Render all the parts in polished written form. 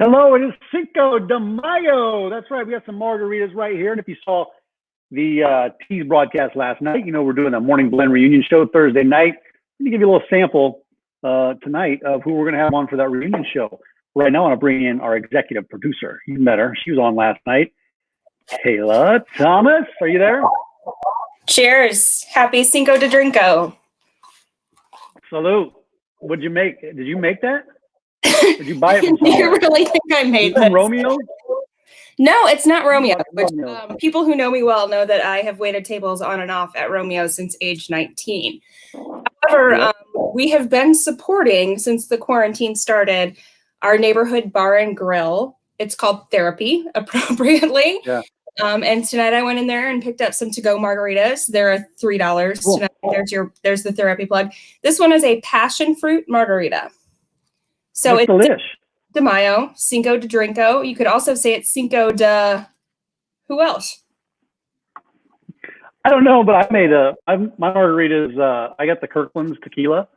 Hello, it is Cinco de Mayo. That's right. We got some margaritas right here. And if you saw the Tease broadcast last night, you know we're doing a morning blend reunion show Thursday night. Let me give you a little sample tonight of who we're going to have on for that reunion show. Right now, I want to bring in our executive producer. You met her. She was on last night. Kayla Thomas, are you there? Cheers. Happy Cinco de Drinko. Salute. What'd you make? Did you make that? Did you buy it from somewhere? Do you really think I made this? Romeo? No, it's not Romeo. Romeo. People who know me well know that I have waited tables on and off at Romeo since age 19. However, we have been supporting, since the quarantine started, our neighborhood bar and grill. It's called Therapy, appropriately. Yeah. And tonight I went in there and picked up some to-go margaritas. They're $3 Cool. tonight. There's the Therapy plug. This one is a passion fruit margarita. So it's delish. De Mayo, Cinco de Drinko. You could also say it's Cinco de who else? I don't know, but I made my margaritas. I got the Kirkland's tequila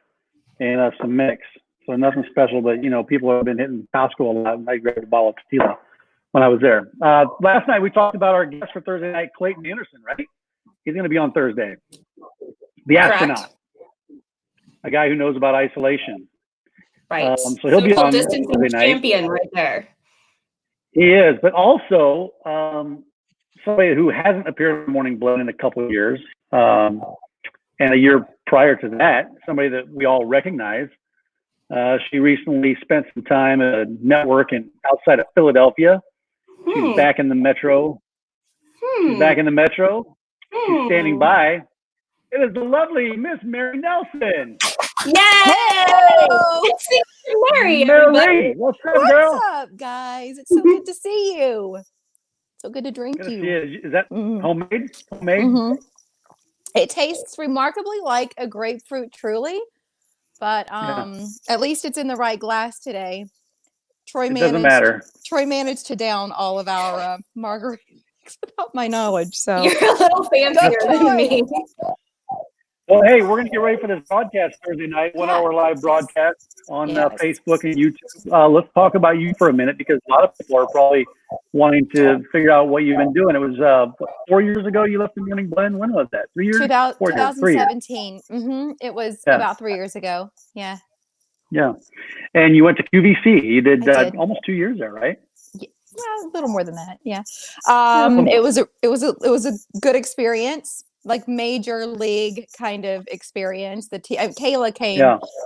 and some mix. So nothing special, but you know, people have been hitting Costco a lot, and I grabbed a bottle of tequila when I was there. Last night we talked about our guest for Thursday night, Clayton Anderson, right? He's going to be on Thursday. The astronaut, a guy who knows about isolation. Right. So he'll be on distancing Thursday night. Champion right there. He is, but also somebody who hasn't appeared in Morning Blend in a couple of years, and a year prior to that, somebody that we all recognize. She recently spent some time at a network outside of Philadelphia. She's back in the metro. She's back in the metro. She's standing by. It is the lovely Miss Mary Nelson. Yay! It's Mary. Mary, what's up, girl? What's up, guys? It's so good to see you. So good to drink Good to you. see you. Is that homemade? Homemade? Mm-hmm. It tastes remarkably like a grapefruit truly, but at least it's in the right glass today. Doesn't matter. Troy managed to down all of our margaritas without my knowledge. So you're a little fancier than me. Well, hey, we're going to get ready for this broadcast Thursday night, 1 hour live broadcast on Facebook and YouTube. Let's talk about you for a minute, because a lot of people are probably wanting to figure out what you've been doing. It was 4 years ago you left the Morning Blend. When was that? 3 years? 2017. It was about 3 years ago. Yeah. Yeah. And you went to QVC. You did almost 2 years there, right? Yeah, well, a little more than that. Yeah. It was a good experience. Like major league kind of experience. Kayla came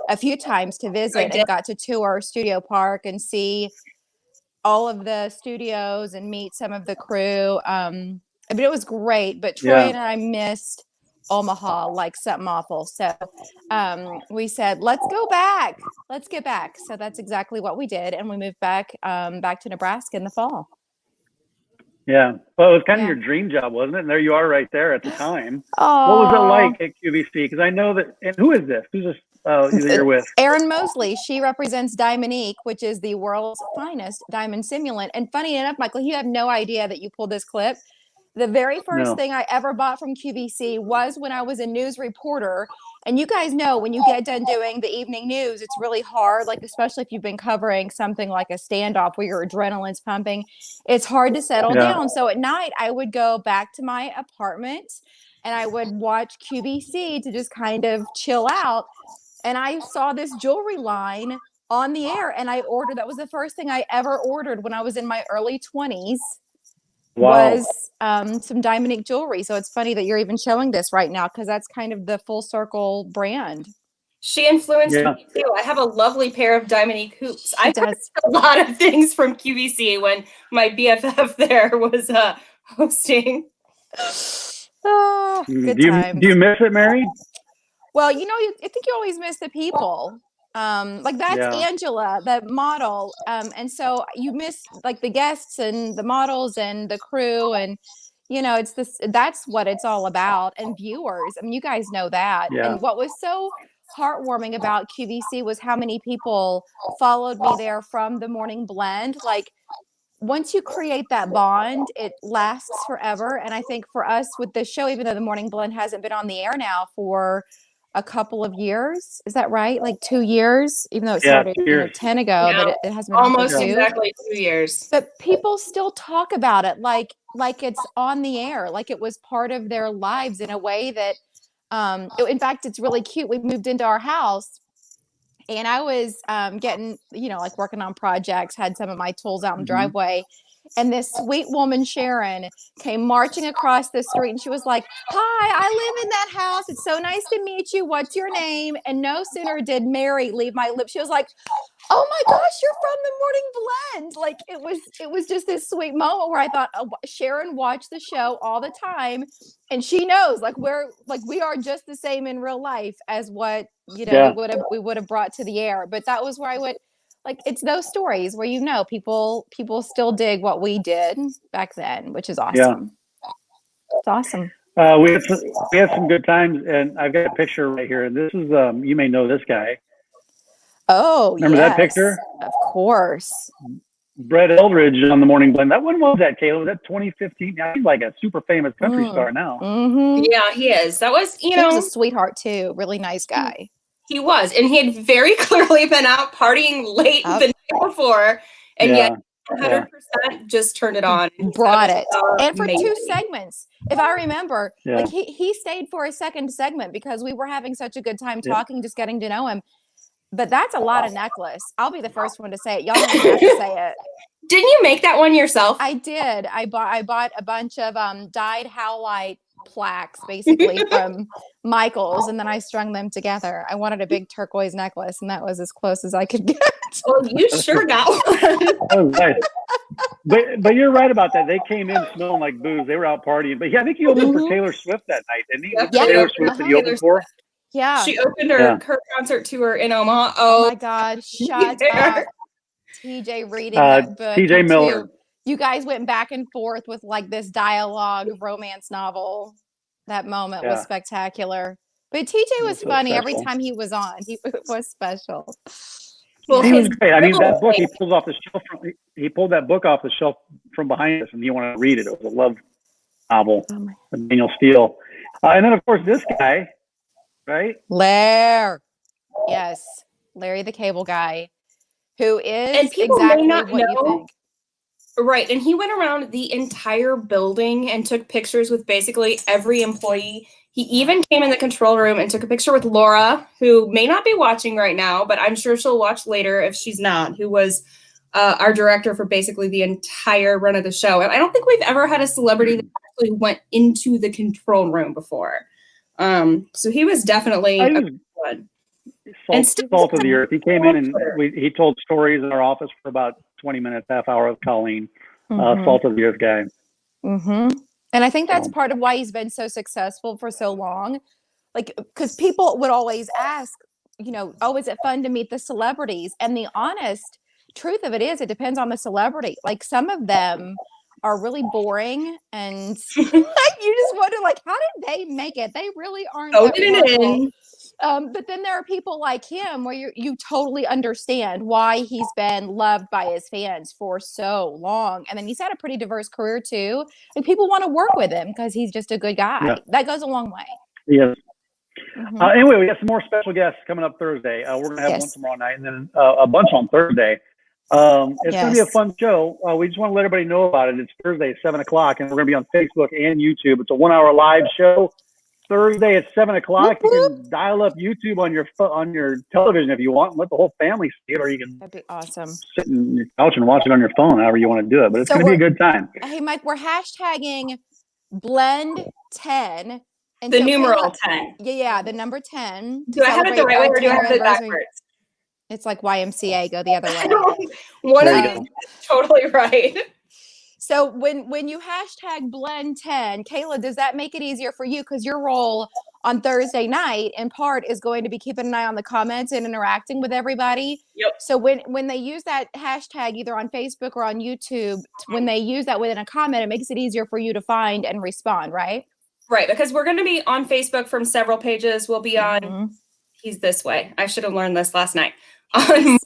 a few times to visit and got to tour Studio Park and see all of the studios and meet some of the crew. I mean, it was great, but Troy and I missed Omaha like something awful. So we said, let's go back. Let's get back. So that's exactly what we did. And we moved back to Nebraska in the fall. Yeah. Well, it was kind of your dream job, wasn't it? And there you are right there at the time. Oh. What was it like at QVC? Because I know that, and who is this? Who's this you're with? Erin Mosley. She represents Diamonique, which is the world's finest diamond simulant. And funny enough, Michael, you have no idea that you pulled this clip. The very first thing I ever bought from QVC was when I was a news reporter. And you guys know when you get done doing the evening news, it's really hard, like especially if you've been covering something like a standoff where your adrenaline's pumping, it's hard to settle down. So at night, I would go back to my apartment and I would watch QVC to just kind of chill out. And I saw this jewelry line on the air and I ordered. That was the first thing I ever ordered when I was in my early 20s. Was some Diamonique jewelry. So it's funny that you're even showing this right now, because that's kind of the full circle brand. She influenced me too. I have a lovely pair of Diamonique hoops. I got a lot of things from QVC when my BFF there was hosting. Good times. Do you miss it, Mary? Well, you know, I think you always miss the people. Like that's Angela, the model. And so you miss like the guests and the models and the crew, and you know, that's what it's all about. And viewers. I mean, you guys know that. Yeah. And what was so heartwarming about QVC was how many people followed me there from the Morning Blend. Like once you create that bond, it lasts forever. And I think for us with this show, even though the Morning Blend hasn't been on the air now for a couple of years. Is that right? Like 2 years, even though it Yeah, started 2 years. 10 ago, but it hasn't been almost on for 2. exactly 2 years. But people still talk about it like it's on the air, like it was part of their lives in a way that in fact, it's really cute. We moved into our house and I was getting, like working on projects, had some of my tools out in the driveway. And this sweet woman, Sharon, came marching across the street and she was like, "Hi, I live in that house. It's so nice to meet you. What's your name?" And no sooner did Mary leave my lips, she was like, "Oh my gosh, you're from the Morning Blend." Like it was just this sweet moment where I thought, oh, Sharon watched the show all the time and she knows we are just the same in real life as what, we would have brought to the air. But that was where I went, like, it's those stories where, people still dig what we did back then, which is awesome. Yeah. It's awesome. We had some good times, and I've got a picture right here. And this is you may know this guy. Oh, remember that picture? Of course. Brett Eldridge on the Morning Blend. When was that, Kayla? Was that 2015? Now he's like a super famous country star now. Mm-hmm. Yeah, he is. That was, he was a sweetheart too. Really nice guy. He was, and he had very clearly been out partying late the night before, and yet 100% just turned it on. Brought it. And for 2 segments, if I remember, like he stayed for a second segment because we were having such a good time talking, just getting to know him. But that's a lot of necklace. I'll be the first one to say it. Y'all don't even have to say it. Didn't you make that one yourself? I did. I bought a bunch of dyed howlite plaques, basically from Michael's, and then I strung them together. I wanted a big turquoise necklace, and that was as close as I could get. Well, you sure got one. Oh, nice. But you're right about that. They came in smelling like booze. They were out partying. But I think he opened for Taylor Swift that night, didn't he? Yep. Taylor Swift that he opened for. Yeah. She opened her concert tour in Omaha. Oh my God. Shut up. TJ reading that book. TJ Miller. You guys went back and forth with like this dialogue romance novel. That moment was spectacular. But TJ was funny every time he was on. He was special. Well, he was great. I mean, that book he pulled off the shelf. He pulled that book off the shelf from behind us, and he wanted to read it. It was a love novel, Daniel Steele. And then, of course, this guy. Right? Larry. Yes. Larry the Cable Guy, who is and people exactly may not what know, you think. Right. And he went around the entire building and took pictures with basically every employee. He even came in the control room and took a picture with Laura, who may not be watching right now, but I'm sure she'll watch later if she's not, who was our director for basically the entire run of the show. And I don't think we've ever had a celebrity that actually went into the control room before. So he was definitely salt of the earth. He came in and he told stories in our office for about 20 minutes, half hour with Colleen. Salt of the earth guy. Mm-hmm. And I think that's part of why he's been so successful for so long. Like, because people would always ask, oh, is it fun to meet the celebrities? And the honest truth of it is, it depends on the celebrity. Like, some of them are really boring, and you just wonder, like, how did they make it? They really aren't. But then there are people like him where you totally understand why he's been loved by his fans for so long, and then he's had a pretty diverse career too. Like, people want to work with him because he's just a good guy. Yeah. That goes a long way. Yes. Anyway, we got some more special guests coming up Thursday. We're gonna have one tomorrow night, and then a bunch on Thursday. It's going to be a fun show. We just want to let everybody know about it. It's Thursday at 7:00, and we're going to be on Facebook and YouTube. It's a 1-hour live show. Thursday at 7:00. You can dial up YouTube on your television if you want, and let the whole family see it, or you can that'd be awesome. Sit in your couch and watch it on your phone, however you want to do it. But it's going to be a good time. Hey, Mike, we're hashtagging Blend10. And the numeral 10. Yeah, the number 10. Do I have it the right way, or do I have it backwards? It's like YMCA, go the other way. One of you is totally right. So when you hashtag Blend10, Kayla, does that make it easier for you? Because your role on Thursday night, in part, is going to be keeping an eye on the comments and interacting with everybody. Yep. So when they use that hashtag, either on Facebook or on YouTube, when they use that within a comment, it makes it easier for you to find and respond, right? Right, because we're going to be on Facebook from several pages. We'll be on, he's this way. I should have learned this last night. On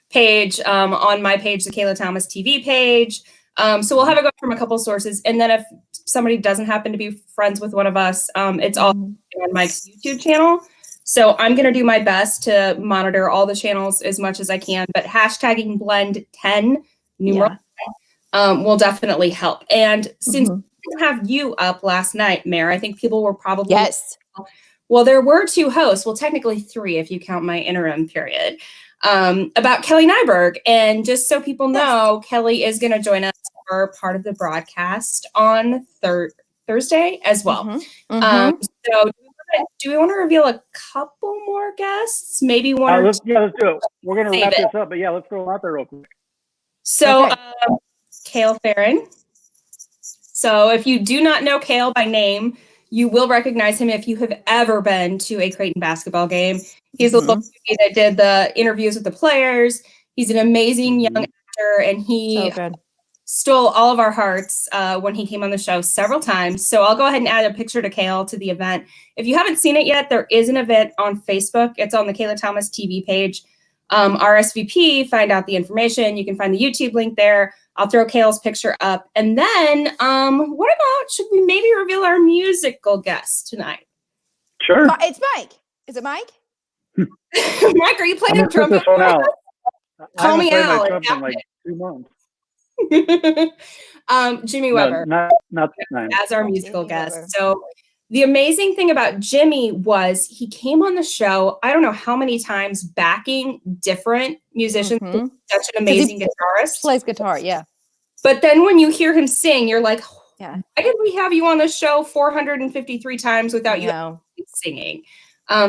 page, on my page, the Kayla Thomas TV page. So we'll have it go from a couple sources. And then if somebody doesn't happen to be friends with one of us, it's all on Mike's YouTube channel. So I'm going to do my best to monitor all the channels as much as I can, but hashtagging blend 10 numeral will definitely help. And since we didn't have you up last night, Mare, I think people were probably well, there were 2 hosts, well, technically 3 if you count my interim period, about Kelly Nyberg. And just so people know, Kelly is going to join us for part of the broadcast on Thursday as well. So do we want to reveal a couple more guests? Maybe one or two? Yeah, let's do it. We're going to wrap this up, but yeah, let's throw them out there real quick. So, Cale Farron. So if you do not know Cale by name, you will recognize him if you have ever been to a Creighton basketball game. He's the little dude that did the interviews with the players. He's an amazing young actor, and he stole all of our hearts when he came on the show several times. So I'll go ahead and add a picture to Cale to the event. If you haven't seen it yet, there is an event on Facebook. It's on the Kayla Thomas TV page. RSVP, find out the information. You can find the YouTube link there. I'll throw Cale's picture up. And then what about, should we maybe reveal our musical guest tonight? Sure. It's Mike. Is it Mike? Mike, are you playing a drum? This one out. Call me out. In like 2 months. Jimmy Weber. Not this time. As our musical guest. So the amazing thing about Jimmy was he came on the show, I don't know how many times, backing different musicians. Such an amazing guitarist. Plays guitar, But then when you hear him sing, you're like, why did we have you on the show 453 times without you singing?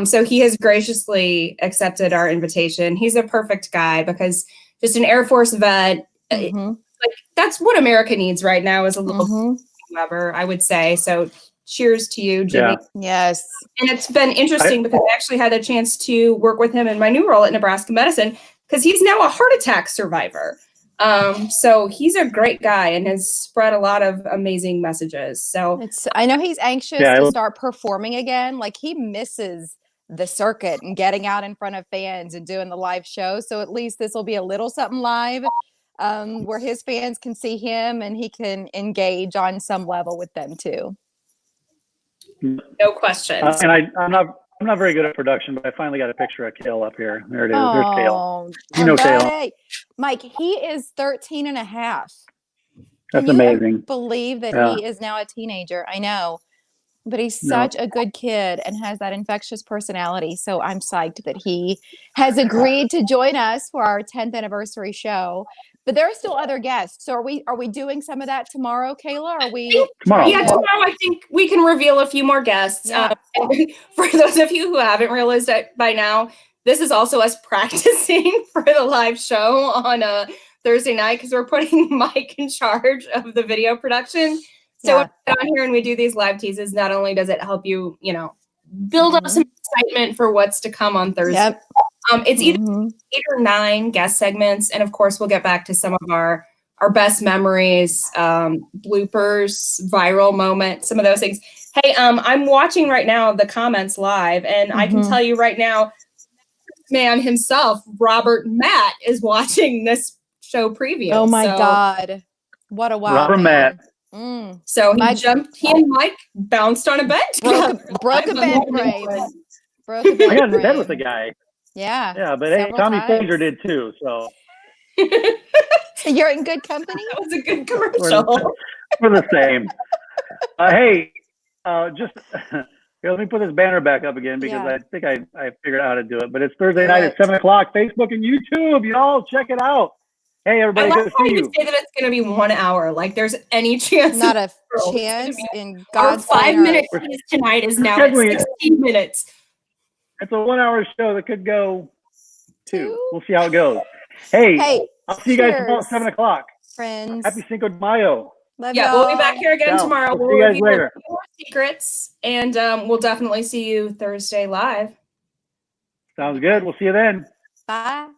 So he has graciously accepted our invitation. He's a perfect guy because just an Air Force vet, like that's what America needs right now is a little Weber, I would say. So cheers to you, Jimmy. Yes. And it's been interesting because I actually had a chance to work with him in my new role at Nebraska Medicine because he's now a heart attack survivor. So he's a great guy and has spread a lot of amazing messages. So I know he's anxious to start performing again. Like he misses the circuit and getting out in front of fans and doing the live show. So at least this will be a little something live where his fans can see him and he can engage on some level with them too. No questions. And I'm not very good at production, but I finally got a picture of Cale up here. There it is. There's Cale. You know Cale. Mike, he is 13 and a half. That's amazing. You believe that he is now a teenager. I know. But he's such a good kid and has that infectious personality. So I'm psyched that he has agreed to join us for our 10th anniversary show. But there are still other guests. So are we doing some of that tomorrow, Kayla? Are we tomorrow? Yeah, tomorrow I think we can reveal a few more guests. For those of you who haven't realized that by now, this is also us practicing for the live show on a Thursday night because we're putting Mike in charge of the video production. So when we get on here and we do these live teases, not only does it help you, build up some excitement for what's to come on Thursday. It's either 8 or 9 guest segments. And of course, we'll get back to some of our best memories, bloopers, viral moments, some of those things. Hey, I'm watching right now the comments live, and I can tell you right now, man himself, Robert Matt, is watching this show preview. Oh my God. What a wow. Robert Matt. So he and Mike bounced on a bench. Broke a bed frame. I got into bed with the guy. Yeah. But hey, Tommy Sanger did too. So you're in good company. That was a good commercial. We're the same. Hey, just here, let me put this banner back up again because I think I figured out how to do it. But it's Thursday night at 7 o'clock. Facebook and YouTube. Y'all check it out. Hey, everybody, good to see you. Say that it's going to be 1 hour. Like there's any chance. Not a chance in God's Our 5-minute tease tonight is now at 16 minutes. It's a 1-hour show that could go 2. We'll see how it goes. Hey, I'll see you guys tomorrow at 7 o'clock. Friends. Happy Cinco de Mayo. Love we'll be back here again tomorrow. We'll see you guys later. More secrets, and we'll definitely see you Thursday live. Sounds good. We'll see you then. Bye.